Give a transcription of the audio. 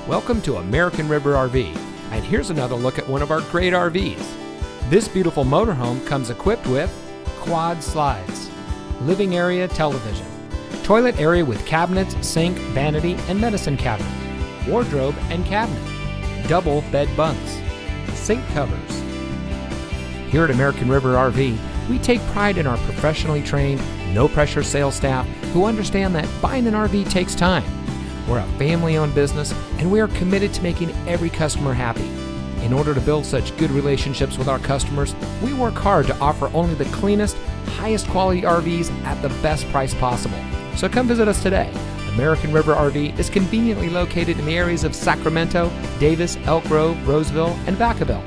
Welcome to American River RV, and here's another look at one of our great RVs. This beautiful motorhome comes equipped with quad slides, living area television, toilet area with cabinets, sink, vanity, and medicine cabinet, wardrobe and cabinet, double bed bunks, sink covers. Here at American River RV, we take pride in our professionally trained, no-pressure sales staff who understand that buying an RV takes time. We're a family-owned business, and we are committed to making every customer happy. In order to build such good relationships with our customers, we work hard to offer only the cleanest, highest quality RVs at the best price possible. So come visit us today. American River RV is conveniently located in the areas of Sacramento, Davis, Elk Grove, Roseville, and Vacaville.